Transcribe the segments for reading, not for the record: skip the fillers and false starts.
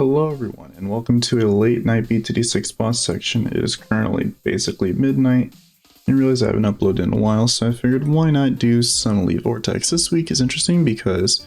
Hello everyone, and welcome to a late night BTD6 boss section. It is currently basically midnight. I realize I haven't uploaded in a while, so I figured why not do some Elite Vortex. This week is interesting because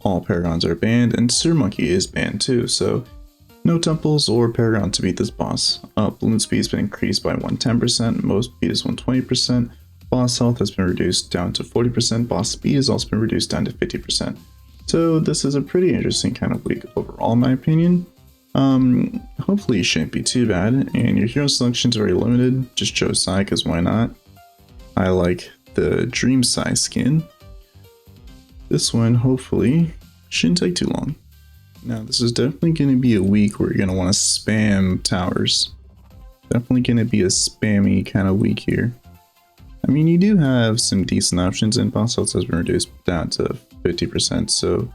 all Paragons are banned, and Sir Monkey is banned too, so no temples or Paragon to beat this boss. Balloon speed has been increased by 110%, most speed is 120%, boss health has been reduced down to 40%, boss speed has also been reduced down to 50%. So this is a pretty interesting kind of week overall, in my opinion. Hopefully it shouldn't be too bad, and your hero selection is very limited. Just chose Sai, because why not? I like the Dream Sai skin. This one, hopefully, shouldn't take too long. Now, this is definitely going to be a week where you're going to want to spam towers. Definitely going to be a spammy kind of week here. I mean, you do have some decent options, and boss health has been reduced down to 50%, so it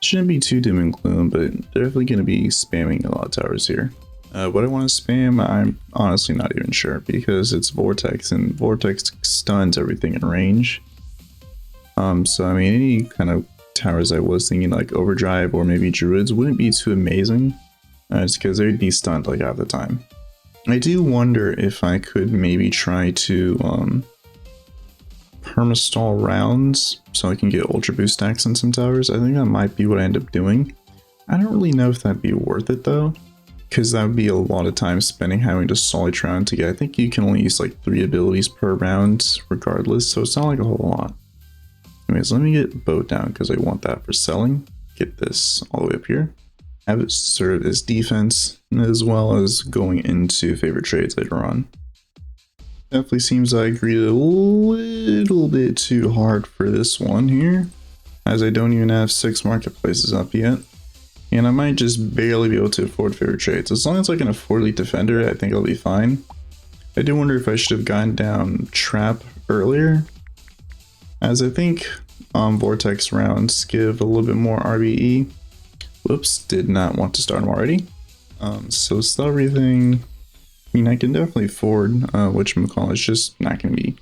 shouldn't be too doom and gloom, but definitely going to be spamming a lot of towers here. What I want to spam, I'm honestly not even sure, because it's Vortex, and Vortex stuns everything in range. So I mean, any kind of towers I was thinking, like Overdrive or maybe Druids, wouldn't be too amazing, just because they'd be stunned like half the time. I do wonder if I could maybe try to permastall rounds so I can get ultra boost stacks on some towers. I think that might be what I end up doing. I don't really know if that'd be worth it though, because that would be a lot of time spending having to stall each round to get. I think you can only use like 3 abilities per round regardless, so it's not like a whole lot. Anyways, let me get boat down because I want that for selling. Get this all the way up here. Have it serve as defense as well as going into favorite trades later on. Definitely seems I agreed a little bit too hard for this one here, as I don't even have 6 marketplaces up yet, and I might just barely be able to afford favorite trades. As long as I can afford Elite Defender, I think I'll be fine. I do wonder if I should have gone down Trap earlier, as I think Vortex rounds give a little bit more RBE. Whoops, did not want to start them already. So sell everything. I mean, I can definitely afford whatchamacallit, it's just not going to be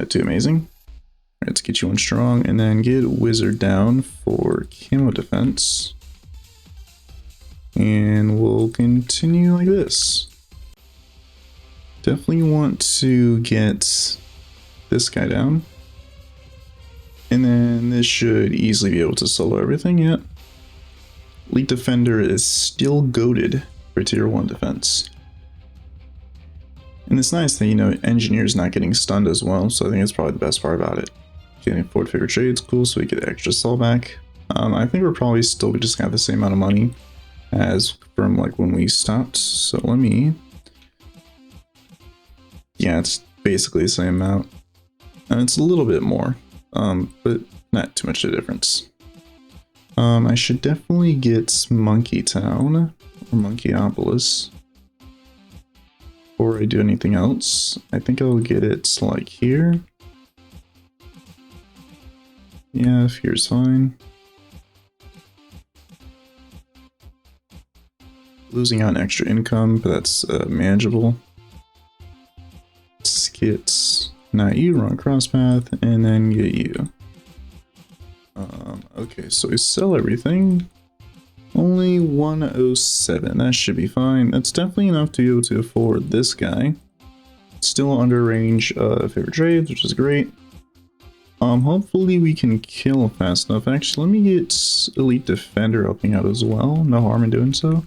too amazing. Alright, let's get you one strong, and then get Wizard down for camo defense. And we'll continue like this. Definitely want to get this guy down. And then this should easily be able to solo everything, yet. Elite Defender is still goated for tier 1 defense. And it's nice that, you know, Engineer's not getting stunned as well, so I think it's probably the best part about it. Getting afford favorite trades, cool, so we get extra sell back. I think we're probably still just gonna have the same amount of money as from like when we stopped, so let me... Yeah, it's basically the same amount. And it's a little bit more, but not too much of a difference. I should definitely get Monkey Town, or Monkeyopolis. Before I do anything else, I think I'll get it like here. Yeah, if here's fine. Losing out on extra income, but that's manageable. Let's get not you, wrong cross path, and then get you. Okay, so we sell everything. Only 107, that should be fine. That's definitely enough to be able to afford this guy. Still under range of favorite trades, which is great. Hopefully we can kill fast enough. Actually, let me get Elite Defender helping out as well. No harm in doing so.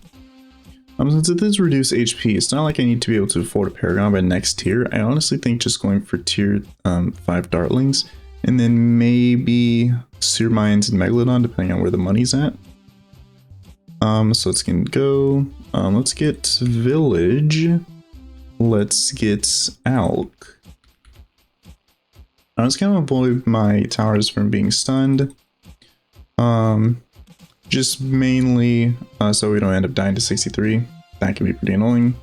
Since it does reduce HP, it's not like I need to be able to afford a Paragon by next tier. I honestly think just going for tier 5 Dartlings, and then maybe Seer Mines and Megalodon, depending on where the money's at. So let's go. Let's get Village. Let's get Alk. I was gonna avoid my towers from being stunned. Just mainly so we don't end up dying to 63. That can be pretty annoying.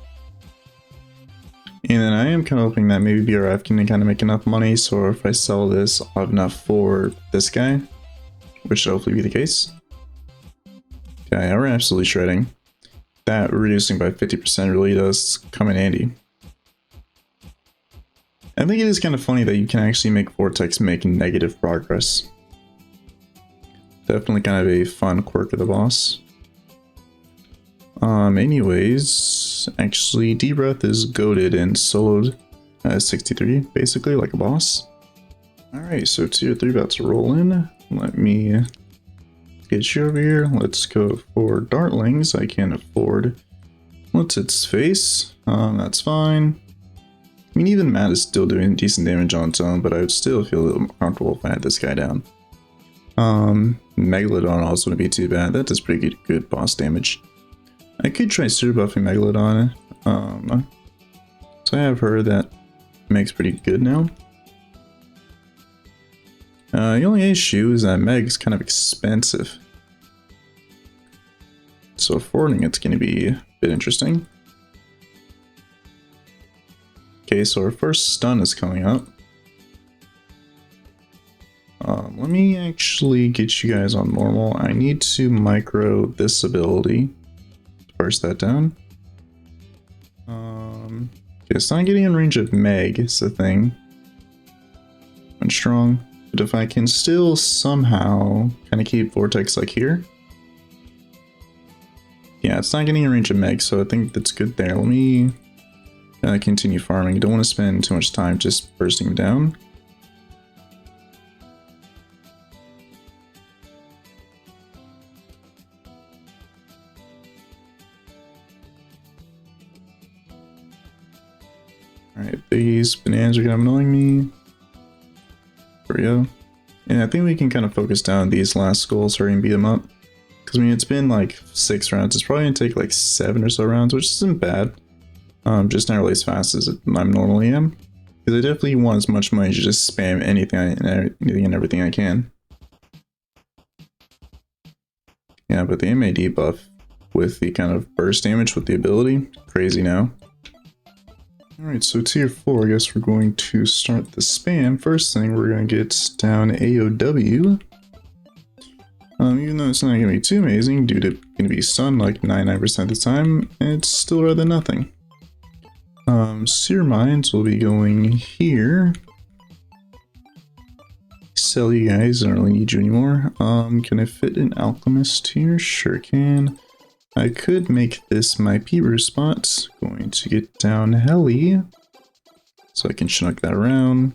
And then I am kind of hoping that maybe BRF can kind of make enough money, so if I sell this, I'll have enough for this guy, which should hopefully be the case. Yeah, we're absolutely shredding. That reducing by 50% really does come in handy. I think it is kind of funny that you can actually make Vortex make negative progress. Definitely kind of a fun quirk of the boss. Anyways, actually, D-Breath is goated and soloed at 63, basically, like a boss. Alright, so tier 3 about to roll in. Let me get you over here. Let's go for Dartlings. I can't afford what's its face. That's fine. I mean, even Matt is still doing decent damage on its own, but I would still feel a little more comfortable if I had this guy down. Megalodon also wouldn't be too bad. That does pretty good boss damage. I could try super buffing Megalodon. So I have heard that Meg's pretty good now. The only issue is that Meg's kind of expensive. So affording it's going to be a bit interesting. Okay, so our first stun is coming up. Let me actually get you guys on normal. I need to micro this ability. Burst that down. Okay, it's not getting in range of Meg, is the thing. I'm strong. But if I can still somehow kind of keep Vortex like here. Yeah, it's not getting in range of Meg, so I think that's good there. Let me continue farming. Don't want to spend too much time just bursting him down. Alright, these bananas are kind of annoying me. There we go. And I think we can kind of focus down these last skulls, hurry and beat them up. Because I mean, it's been like 6 rounds. It's probably going to take like 7 or so rounds, which isn't bad. Just not really as fast as I normally am. Because I definitely want as much money to just spam anything and everything I can. Yeah, but the MAD buff with the kind of burst damage with the ability, crazy now. Alright, so tier 4, I guess we're going to start the spam. First thing, we're going to get down AOW. Even though it's not going to be too amazing, due to going to be stunned like 99% of the time, it's still rather nothing. Seer Mines will be going here. Sell you guys, I don't really need you anymore. Can I fit an Alchemist here? Sure can. I could make this my Peeber spot. Going to get down Heli, so I can Chinook that around.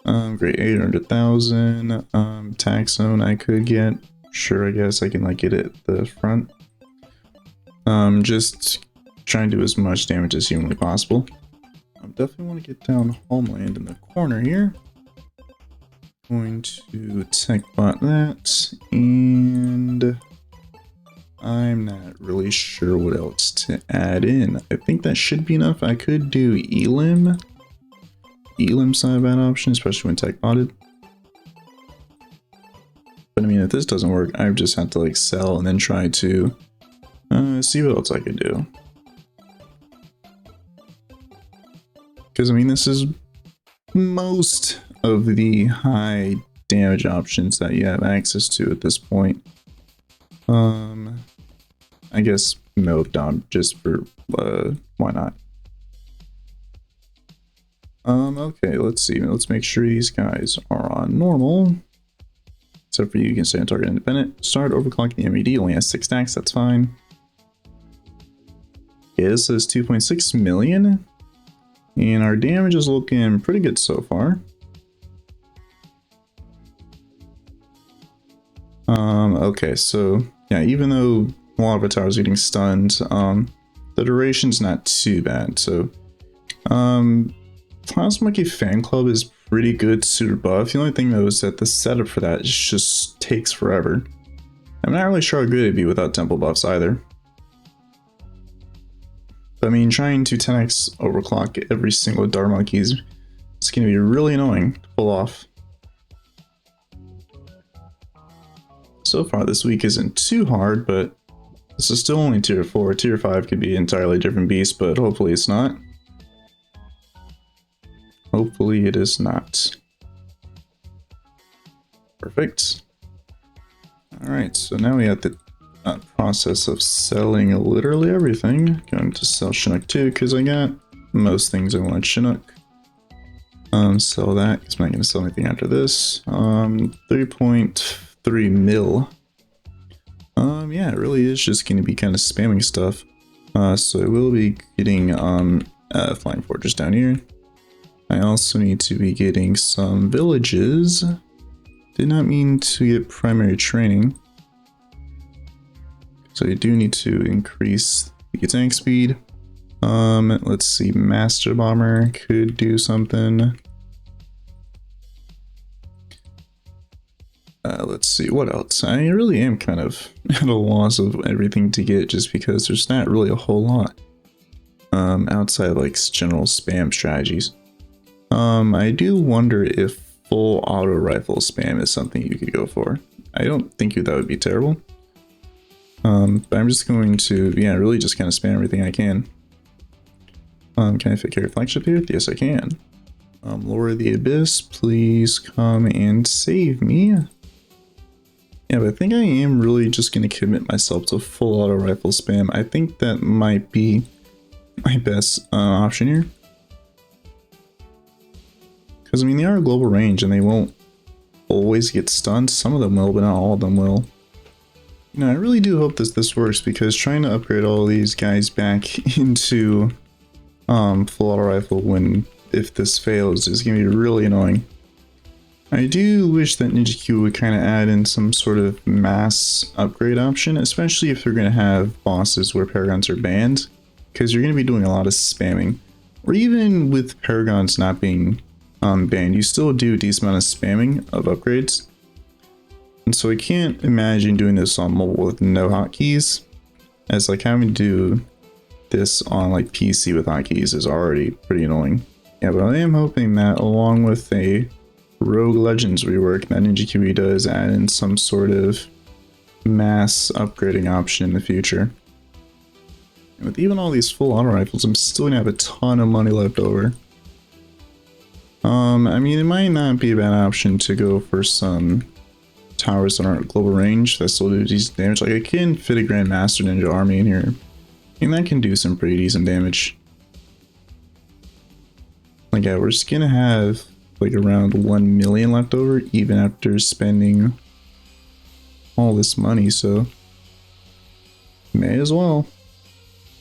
Great, 800,000. Tax zone I could get. Sure, I guess I can like get it at the front. Just trying to do as much damage as humanly possible. I definitely want to get down Homeland in the corner here. Going to tech bot that, and I'm not really sure what else to add in. I think that should be enough. I could do Elim. Elim's not a bad option, especially when tech botted. But I mean, if this doesn't work, I just have to like sell and then try to see what else I could do. Because I mean, this is most of the high damage options that you have access to at this point. I guess Meltdown just for why not? Okay, let's see. Let's make sure these guys are on normal. Except for you can stay on target independent. Start overclocking the MED, only has 6 stacks, that's fine. Yeah, this is 2.6 million. And our damage is looking pretty good so far. Okay, so yeah, even though a lot of our towers are getting stunned, the duration's not too bad. So, Plasma Monkey Fan Club is pretty good super buff. The only thing though is that the setup for that just takes forever. I'm not really sure how good it'd be without temple buffs either. But I mean, trying to 10x overclock every single Dart Monkey is going to be really annoying to pull off. So far this week isn't too hard, but this is still only tier 4. Tier 5 could be an entirely different beast, but hopefully it's not. Hopefully it is not. Perfect. Alright, so now we have the process of selling literally everything. Going to sell Chinook too, because I got most things I want Chinook. Sell that, because I'm not going to sell anything after this. 3.3 mil. Yeah, it really is just going to be kind of spamming stuff. So I will be getting Flying Fortress down here. I also need to be getting some villages. Did not mean to get primary training. So I do need to increase the tank speed. Let's see, Master Bomber could do something. Let's see, what else? I really am kind of at a loss of everything to get just because there's not really a whole lot. Outside of like general spam strategies. I do wonder if full auto rifle spam is something you could go for. I don't think that would be terrible. But I'm just going to, yeah, really just kind of spam everything I can. Can I fit carry flagship here? Yes, I can. Lord of the Abyss, please come and save me. Yeah, but I think I am really just going to commit myself to full auto rifle spam. I think that might be my best option here. Because, I mean, they are global range and they won't always get stunned. Some of them will, but not all of them will. You know, I really do hope this works because trying to upgrade all these guys back into full auto rifle if this fails is going to be really annoying. I do wish that Ninja Q would kind of add in some sort of mass upgrade option, especially if they're going to have bosses where Paragons are banned, because you're going to be doing a lot of spamming. Or even with Paragons not being banned, you still do a decent amount of spamming of upgrades. And so I can't imagine doing this on mobile with no hotkeys, as like having to do this on like PC with hotkeys is already pretty annoying. Yeah, but I am hoping that along with a Rogue Legends rework that Ninja QE does add in some sort of mass upgrading option in the future. And with even all these full auto rifles, I'm still gonna have a ton of money left over. I mean, it might not be a bad option to go for some towers that aren't global range that still do decent damage. Like I can fit a Grandmaster Ninja army in here, and that can do some pretty decent damage. Like yeah, we're just gonna have like around 1 million left over even after spending all this money, so may as well.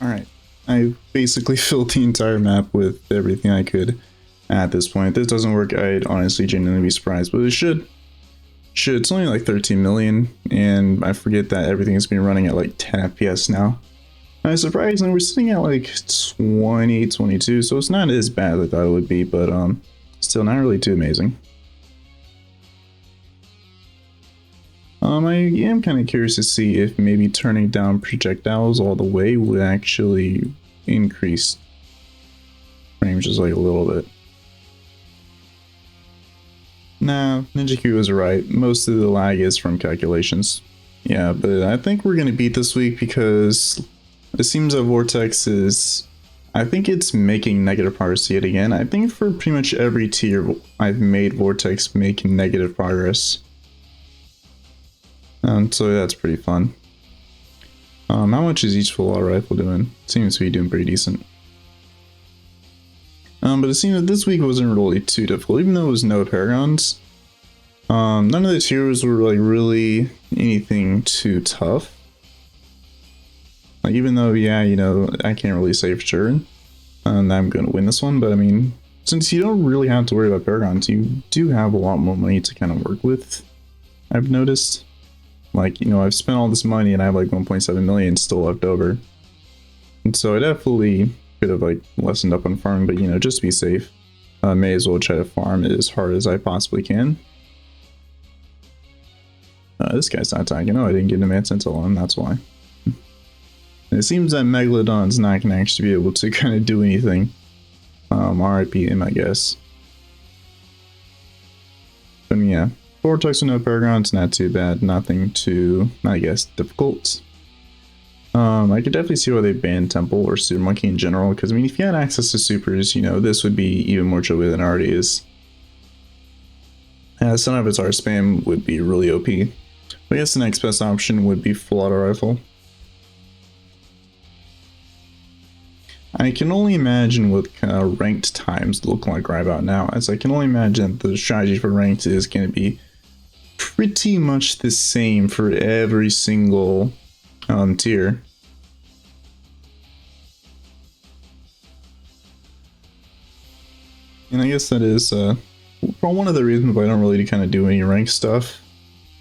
Alright, I basically filled the entire map with everything I could at this point. If this doesn't work, I'd honestly genuinely be surprised, but it should. It's only like 13 million, and I forget that everything has been running at like 10 FPS now. Surprisingly, we're sitting at like 20, 22, so it's not as bad as I thought it would be, but still not really too amazing. I am kind of curious to see if maybe turning down projectiles all the way would actually increase range just like a little bit. Nah, Ninja Q was right. Most of the lag is from calculations. Yeah, but I think we're going to beat this week because it seems that Vortex is... I think it's making negative progress yet again. I think for pretty much every tier I've made Vortex make negative progress. So that's pretty fun. How much is each full auto rifle doing? Seems to be doing pretty decent. But it seemed that this week wasn't really too difficult, even though it was no Paragons. None of the tiers were like really anything too tough. Like even though, yeah, you know, I can't really say for sure I'm going to win this one, but I mean, since you don't really have to worry about Paragons, you do have a lot more money to kind of work with, I've noticed. Like, you know, I've spent all this money and I have like 1.7 million still left over. And so I definitely could have like lessened up on farming, but you know, just to be safe, may as well try to farm it as hard as I possibly can. This guy's not attacking. Oh, I didn't get him at until on, that's why. And it seems that Megalodon's not going to actually be able to kind of do anything. RIP him, I guess. But yeah, Vortex with no Paragons, not too bad. Nothing too, I guess, difficult. I could definitely see why they banned Temple or Super Monkey in general, because I mean, if you had access to supers, you know, this would be even more chilly than it already is. Son of its R spam would be really OP. I guess the next best option would be full auto rifle. I can only imagine what ranked times look like right about now, as I can only imagine the strategy for ranked is going to be pretty much the same for every single tier. And I guess that is one of the reasons why I don't really kind of do any rank stuff.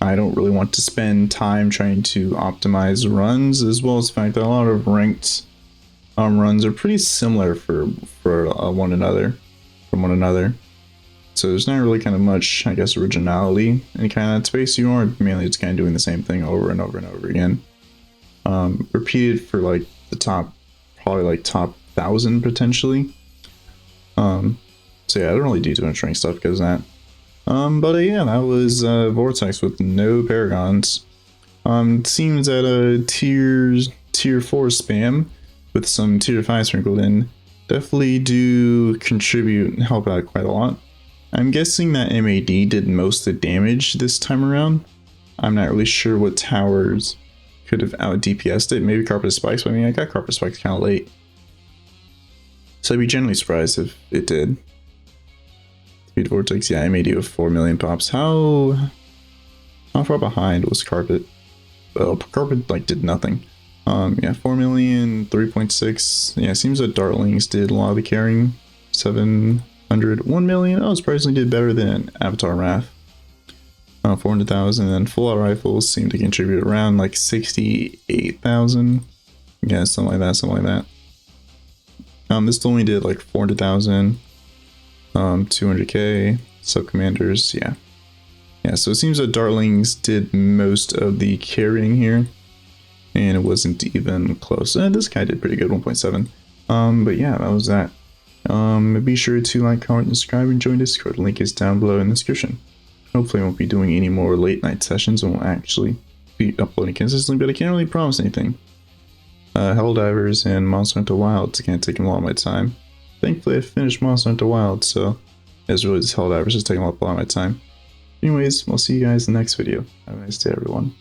I don't really want to spend time trying to optimize runs, as well as the fact that a lot of ranked runs are pretty similar for one another, from one another. So there's not really kind of much, I guess, originality in kind of that space. You are mainly just kind of doing the same thing over and over and over again. Repeated for like the top, probably like top 1,000 potentially. So yeah, I don't really do too much rank stuff because of that. But yeah, that was Vortex with no Paragons. It seems that tier 4 spam with some tier 5 sprinkled in definitely do contribute and help out quite a lot. I'm guessing that MAD did most of the damage this time around. I'm not really sure what towers could have out DPS'd it. Maybe Carpet Spikes, but I mean, I got Carpet Spikes kind of late. So I'd be generally surprised if it did. Speed Vortex, yeah, MAD with 4 million pops. How far behind was Carpet? Well, Carpet like did nothing. Yeah, 4 million, 3.6. Yeah, it seems that Dartlings did a lot of the carrying. 700, 1 million. Oh, surprisingly did better than Avatar Wrath. 400,000, and then full auto rifles seem to contribute around like 68,000. Yeah, something like that, something like that. This only did like 400,000. 200k sub commanders, yeah, so it seems that Dartlings did most of the carrying here, and it wasn't even close. This guy did pretty good, 1.7. But yeah, that was that. Be sure to like, comment, and subscribe, and join Discord. The link is down below in the description. Hopefully I won't be doing any more late night sessions and won't actually be uploading consistently, but I can't really promise anything. Helldivers and Monster Hunter Wilds can't take a lot of my time. Thankfully I finished Monster Hunter Wilds, so it's really just Helldivers just taking a lot of my time. Anyways, I'll see you guys in the next video. Have a nice day, everyone.